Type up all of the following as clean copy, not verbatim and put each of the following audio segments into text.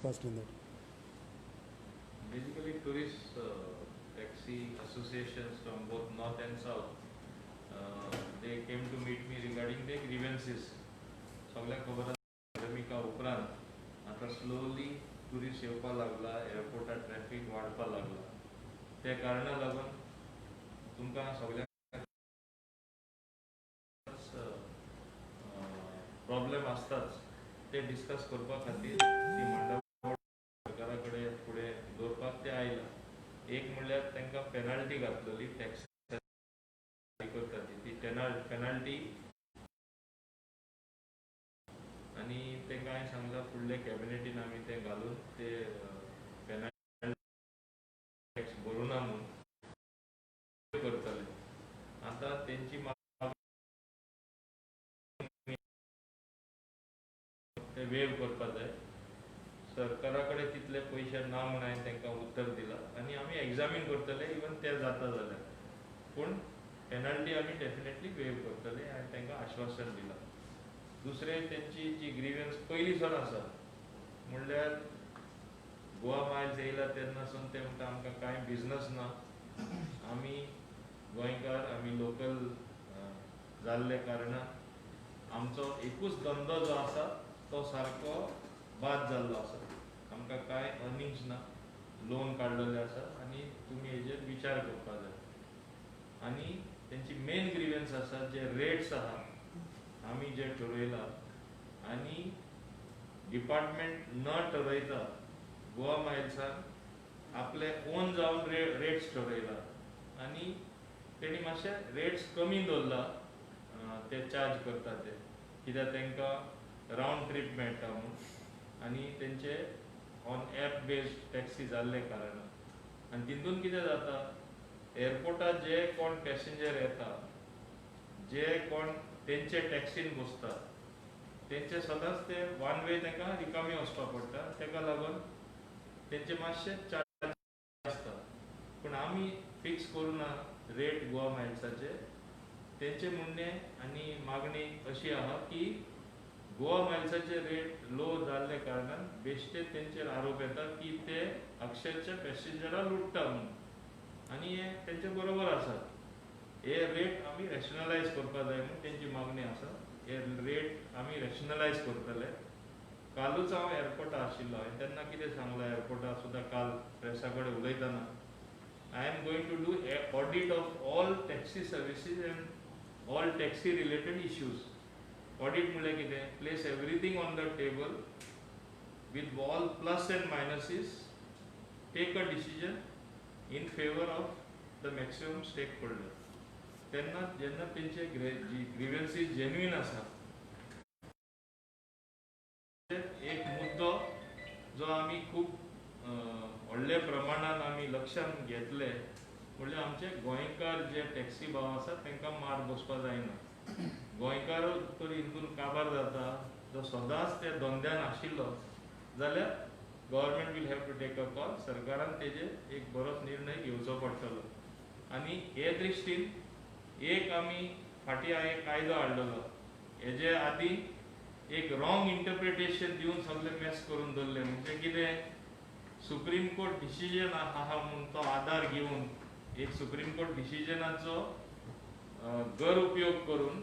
fast in that. Basically, tourist taxi associations from both north and south, they came to meet me regarding their grievances. सगळ्यांक खबर आसा pandemica उपरांत आता slowly tourist येवपा लागला, एअरपोर्टार traffic वाडपा लागला. त्या कारणाक लागून तुमकां सगळ्यांक प्रॉब्लेम आसताच. ते डिस्कस करपा खातीर ती मंडळ सरकारा कडेन फुडें दवरपाक ते आयला. एक म्हणल्यार तांकां पेनाल्टी घातलेली टॅक्स करता ती पेनाल्टी, आनी तांकां हांवें सांगलां फुडले कॅबिनेटीन आमी ते घालून ते पेनाल्टी टॅक्स भरूना म्हणून करतले. आतां तेंची ते वेव करपा जाय. सरकारा कडेन तितले पयशे ना म्हणून हांवें तांकां उत्तर दिलां आनी आमी एग्जामीन करतले इवन ते जाता जाल्यार. पूण पेनाल्टी आमी डेफिनेटली वेव करतले हांवें तांकां आश्वासन दिलां. दुसरें तेंची जी ग्रीवन्स पयलींसून आसा म्हणल्यार गोवा मायल्स येयला तेन्नासून ते म्हणटा आमकां कांय बिजनस ना, आमी गोंयकार, आमी लोकल जाल्ले कारणान आमचो एकूच धंदो जो आसा तो सारको बाद जाल्लो आसा. आमकां कांय अर्निंग्स ना, लोन काडलेले आसा आनी तुमी हेजेर विचार करपा जाय. आनी तेंची मेन ग्रीवन्स आसा जे रेट्स आहा आमी जे ठरयला आनी डिपार्टमेंट न ठरयता गोवा मायल्सान आपले ओन जावन रेट्स ठरयला आनी तेणी मातशे रेट्स कमी दवरला. ते चार्ज करता ते कित्याक तांकां रावंड ट्रीप मेळटा म्हणून आनी तेंचे ऑन एप बेस्ड टॅक्सी जाल्ले कारणान. आनी तितून कितें जाता, एअरपोर्टार जे कोण पॅसेंजर येता, जे कोण तेंचे टॅक्सीन बसता, तेंचे सदांच ते वन वे तांकां रिकामी वचपा पडटा. ताका लागून तेंचे मातशे चार्ज आसता. पूण आमी फिक्स करूना रेट गोवा मायल्साचे. तेंचे म्हणणें आनी मागणी अशी आहा की गोवा मायल्साचे रेट लो जाल्ले कारणान बेश्टे तेंचेर आरोप येता की ते अक्षरशः पॅसेंजरां लुट्टा म्हणून. आनी हे तेंचे बरोबर आसा. हे रेट आमी रॅशनलायज करपा जाय म्हणून तेंची मागणी आसा. हे रेट आमी रॅशनलायज करतले. कालूच हांव एअरपोर्टार आशिल्लो. हांवें तेन्ना कितें सांगलां एअरपोर्टार सुद्दां काल प्रेसा कडेन उलयतना, I am going to do audit of all taxi services and all taxi related issues. Audit म्हणल्यार कितें, place everything on the table with all plus and minuses, take a decision in favor of the maximum stakeholder. तेन्ना जेन्ना तेंचे ग्रीवन्सीस genuine आसा, एक मुद्दो जो आमी खूब व्हडल्या प्रमाणान आमी लक्षांत घेतले म्हणल्यार आमचे गोंयकार जे टॅक्सी भाव आसा तांकां मार बसपा जायना. गोंयकार तर हितून काबार जाता जो सदांच त्या धंद्यान आशिल्लो जाल्यार government will have to take a call. सरकारान तेजेर एक बरोच निर्णय घेवचो पडटलो. आनी हे दृश्टीन एक आमी फाटीं हांवें एक कायदो हाडलेलो. हेजे आदीं एक रॉंग इंटरप्रिटेशन दिवन सगळे मॅस करून दवरले. म्हणजे कितें, सुप्रीम कोर्ट डिसिजन आहा म्हणून तो आधार घेवन एक सुप्रीम कोर्ट डिसिजनाचो गैरउपयोग करून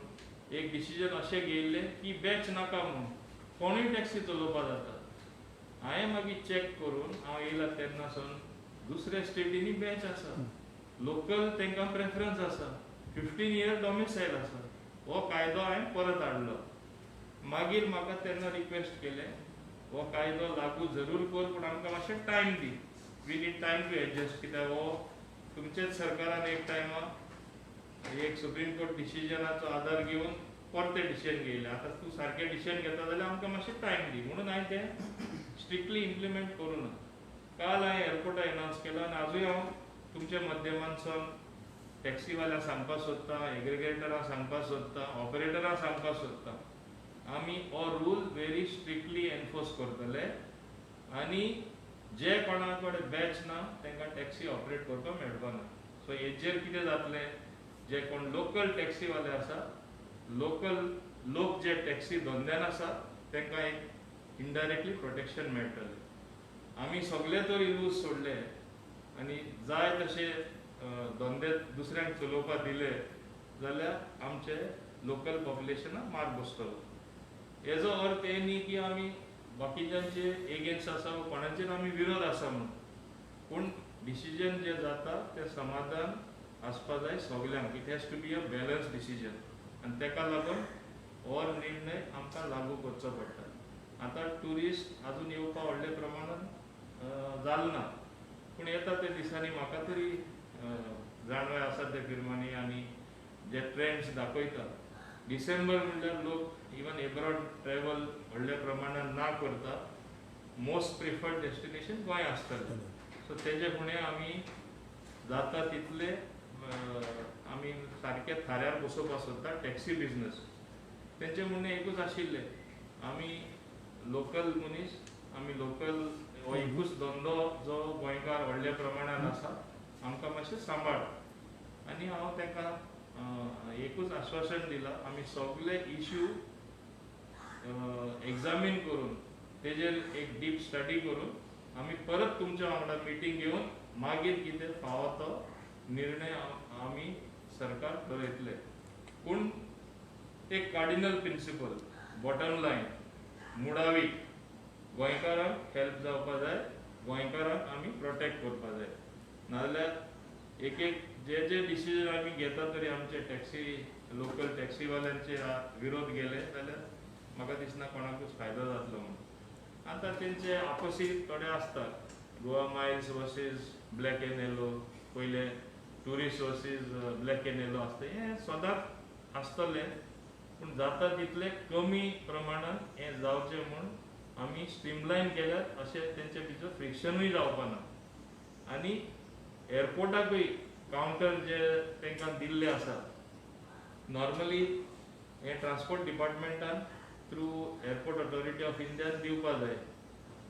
एक डिसिजन अशें घेयल्लें की बॅच नाका म्हणून कोणूय टॅक्सी चलोवपा जाता. हांवें मागीर चॅक करून हांव येयला तेन्नासून दुसऱ्या स्टेटींनी बॅच आसा, लोकल तांकां प्रेफरन्स आसा, 15 years डॉमिसायल आसा. हो कायदो हांवें परत हाडलो. मागीर म्हाका तेन्ना रिक्वेस्ट केलें हो कायदो लागू जरूर कर पूण आमकां मातशें टायम दी. We need time to adjust. कित्याक हो तुमचेच सरकारान एक टायमार एक सुप्रीम कोर्ट डिसिजनाचो आधार घेवन परते डिसिजन घेयलें. आतां तूं सारकें डिसिजन घेता जाल्यार आमकां मातशें टायम दी म्हणून हांवें तें स्ट्रिक्टली इम्प्लिमेंट करूं ना. काल हांवें एअरपोर्टार एनावन्स केलो आनी आजूय हांव तुमच्या माध्यमांतसून टॅक्सीवाल्यांक सांगपाक सोदतां, एग्रिगेटरांक सांगपाक सोदतां, ऑपरेटरांक सांगपाक सोदतां, आमी हो रूल व्हेरी स्ट्रिक्टली एनफोर्स करतले. आनी जे कोणा कडेन बॅच ना तांकां टॅक्सी ऑपरेट करपाक मेळपा ना. सो हेजेर कितें जातलें, जे कोण लोकल टॅक्सीवाले आसा, लोकल लोक जे टॅक्सी धंद्यान आसा तांकां एक इनडायरेक्टली प्रोटेक्शन मेळटलें. आमी सगळे तरी रूल्स सोडले आनी जाय तशे धंदे दुसऱ्यांक चलोवपाक दिले जाल्यार आमचे लोकल पॉप्युलेशनाक मार बसतलो. हेजो अर्थ हे न्ही की आमी बाकीच्यांचे एगेन्स्ट आसा वा कोणाचेर आमी विरोध आसा म्हणून, पूण डिसिजन जे जाता ते समाधान आसपा जाय सगल्यांक. It has to be a balance decision आनी तेका लागून हो निर्णय आमकां लागू करचो पडटा. आतां ट्युरिस्ट आजून येवपा व्हडले प्रमाणान जाल ना, पूण येता ते दिसांनी म्हाका तरी जाणवाय आसा ते फिर्मांनी आनी जे ट्रेंड्स दाखयता, डिसेंबर म्हणल्यार लोक इवन एब्रॉड ट्रॅवल व्हडल्या प्रमाणान ना करता. मोस्ट प्रिफर्ड डेस्टिनेशन गोंय आसतलें. सो तेजे फुडें आमी जाता तितले आमी सारके थाऱ्यार बसोवपाक सोदता. टॅक्सी बिजनस तेंचे म्हणणें एकूच आशिल्लें, आमी लोकल मनीस, आमी लोकल हो एकूच धंदो जो गोंयकार व्हडल्या प्रमाणान आसा, आमकां मातशें सांबाळ. आनी हांव ताका एकूच आश्वासन दिलां, आमी सगळे इश्यू एग्जामीन करून तेजेर एक डीप स्टडी करून आमी परत तुमच्या वांगडा मिटींग घेवन मागीर कितें फावो तो निर्णय आमी सरकार ठरयतले. पूण एक कार्डिनल प्रिंसिपल, बॉटम लायन, मुडावी गोंयकारांक हेल्प जावपा जाय, गोंयकारांक आमी प्रोटेक्ट करपा जाय. नाजाल्यार एक जे जे डिसिजन आमी घेता तरी आमचे टॅक्सी लोकल टॅक्सीवाल्यांचे विरोध गेले जाल्यार म्हाका दिसना कोणाकूच फायदो जातलो म्हणून. आतां तेंचे ऑपोजीट थोडे आसता, Goa miles versus black and yellow, पयले tourist versus black and yellow आसता, हें सदांच आसतलें. पूण जाता तितले कमी प्रमाणान हें जावचें म्हूण आमी स्ट्रीमलायन केल्यार अशें तेंचे भितर फ्रिक्शनूय जावपा ना. आनी एअरपोर्टाकूय कावंटर जे तांकां दिल्ले आसा, नॉर्मली हे ट्रान्सपोर्ट डिपार्टमेंटान थ्रू एअरपोर्ट ऑथॉरिटी ऑफ इंडियान दिवपा जाय.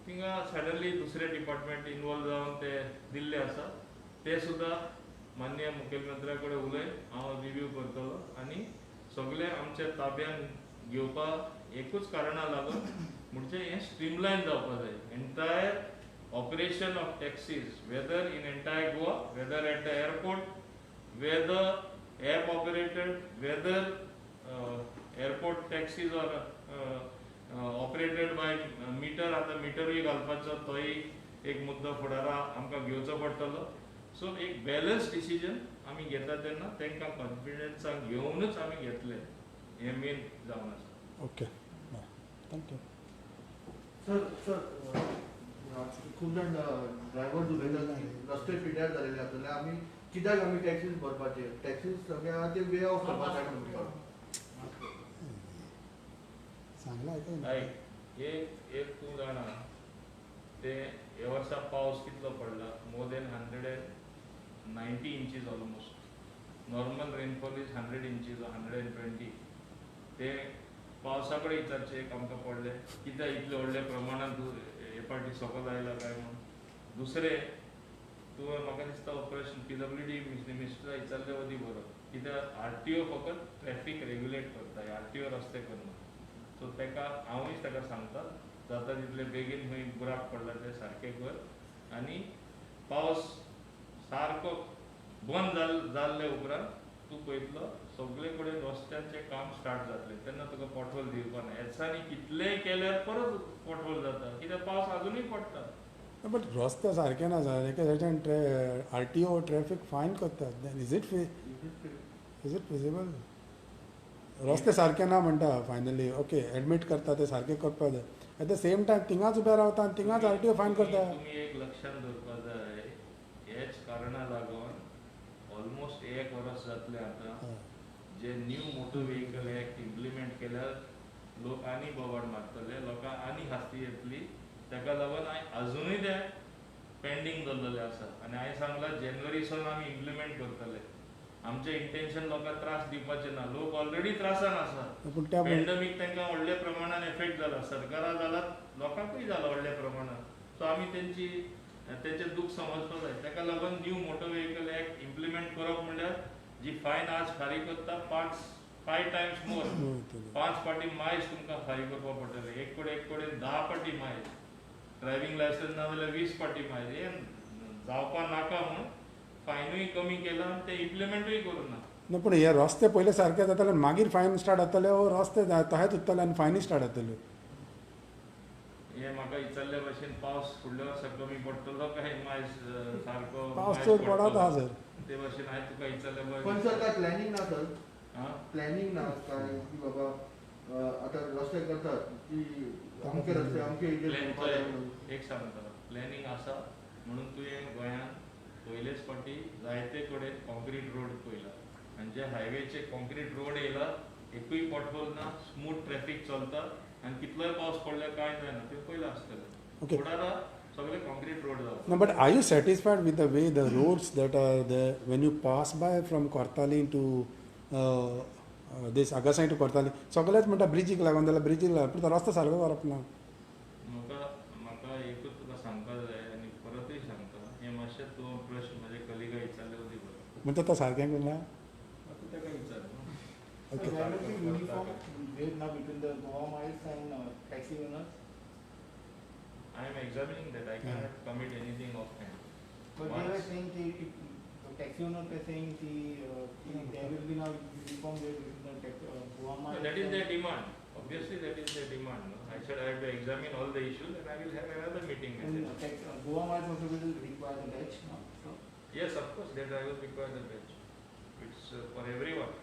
थिंगा सडनली दुसरे डिपार्टमेंट इनवॉल्व जावन ते दिल्ले आसा. ते सुद्दां माननीय मुखेलमंत्र्या कडेन उलयन हांव रिव्यू करतलो आनी सगळे आमच्या ताब्यान घेवपाक एकूच कारणां लागून म्हणजे हें स्ट्रीमलायन जावपा जाय. Entire operation of taxis, whether in entire Goa, whether at the airport, whether app operated, whether airport taxis are operated by meter. आता मिटरूय घालपाचो तोय एक मुद्दो फुडारा आमकां घेवचो पडटलो. सो एक बॅलन्स डिसिजन आमी घेता तेन्ना तांकां कॉन्फिडन्सान घेवनूच आमी घेतले, हें मेन जावन आसा. Okay, thank you. सर खूप जाण ड्रायव्हर उलयतात रस्ते पिड्यार जालेले आसतले, आमी कित्याक आमी टॅक्सीज भरपाचे, टॅक्सीज सगळे ते वे ऑफ करपाक जाय म्हणून सांगला. एक तूं जाणा ते हे वर्सा पावस कितलो पडला, more than 190 inches almost. Normal rainfall is 100 inches, 120. ते पावसा कडेन विचारचे एक आमकां पडले, कित्याक इतले व्हडल्या प्रमाणान हे पाटी सकयल आयला काय म्हणून. दुसरे तुवें म्हाका दिसता ऑपरेशन PWD मिनिस्टरा विचारले वदी बरो, कित्याक RTO फकत ट्रॅफीक रेग्युलेट करता, RTO रस्ते करना. सो ताका हांवूय ताका सांगता, जाता तितले बेगीन खंय बुराक पडला ते सारके कर. आनी पावस सारको बंद जाल्ले उपरांत तूं पळयतलो सगळे कडेन रस्त्यांचें काम स्टार्ट जातलें, तेन्ना तुका पोटहोल दिवपा ना. हेसांनी कितलेंय केल्यार परत पोटहोल जाता, कित्याक पावस आजुनूय पडटा. बट रस्ते सारके ना सर, एका सायडीन RTO ट्रॅफीक फायन करतात. Is it feasible? रस्ते सारके ना म्हणटा फायनली, ओके एडमीट करता ते सारके करपा जाय. एट द सेम टायम थिंगाच उबे रावता आनी थिंगाच RTO फायन करता. तुमी एक लक्षान दवरपा जाय, हेच कारणां लागून ऑलमोस्ट 1 वर्स जातलें आतां जे new motor vehicle act implement केल्यार लोक आनी बोवाड मारतले, लोकां आनी हास्ती येतली. ताका लागून अजुनूय ते पेंडींग दवरलेले आसा. आनी हांवें सांगलां जानेवारीसून आमी इम्प्लिमेंट करतले. आमचें इंटेंशन लोकांक त्रास दिवपाचें ना. लोक ऑलरेडी त्रासान आसा. पॅन्डेमीक तांकां व्हडल्या प्रमाणान एफेक्ट जाला, सरकारा जाला, लोकांकूय जाला व्हडल्या प्रमाणान. सो आमी तेंचें दूख समजपाक जाय. ताका लागून new motor vehicle act implement करप म्हणल्यार जी फायन आज फारीक करता 5 टायम्स मोर, 5 पाटी मायज तुमकां फारीक करपा पडटलें. एक कडेन 10 पाटी मायज. ड्रायव्हिंग लायसन्स ना जाल्यार 20 पाटी मारली जावपा नाका म्हूण फायनूय कमी केला आनी ते इम्प्लिमेंटूय करूं ना. ना पूण हे रस्ते पयले सारके जाताले आनी मागीर फायन स्टार्ट जातले वो रस्ते तशेंच उरतले आनी फायनी स्टार्ट जातल्यो. हे म्हाका विचारले भशेन पावस फुडल्या वर्सा कमी पडटलो काय मायज सारको पावस मायज चड पडटलो? पडत आहा सर. ते भशेन हांवें तुका विचारले पण सर काय प्लॅनिंग ना सर हां प्लॅनिंग ना काय की बाबा आता रस्ते करतात की अमके रस्ते अमके हेजेर करपा जाय म्हणून. एक सांगता प्लॅनिंग आसा म्हणून तुवें गोंयांत पयलेच फावटी जायते कडेन कॉन्क्रीट रोड पयला आनी जे हायवेचे कॉन्क्रीट रोड येयला एकूय पॉटहोल ना स्मूथ ट्रॅफिक चलता आनी कितलोय पावस पडल्यार कांय जायना ते पयलें आसतलें. Okay. फुडारा सगळे कॉन्क्रीट रोड जावप. No, but are you satisfied with the way the roads that are there when you pass by from Kortali to this Agasai to Kortali? सगळेच म्हणटा ब्रिजीक लागून जाल्यार ब्रिजीक लागून पूण तो रस्तो सारको करप ना. म्हाका एकूच तुका सांगपा जाय आनी परतूय सांगता हें मातशें तूं प्रश्न म्हाजे कलिगा विचारले उदी बरो. म्हणटा तो सारकें करना. म्हाका ताका विचार न्हू. Okay. There will be uniform rate now between the Goa miles and taxi owners. I am examining that. I cannot commit anything offhand. But they were saying the taxi owners were saying there will be now uniform rate between the Goa No, miles. that is their demand. Obviously, that is their demand. No? I said I have to examine all the issues and I will have another meeting with And them. Goa miles also will require the badge now. So Yes, of course, that I will require the badge. It's for everyone.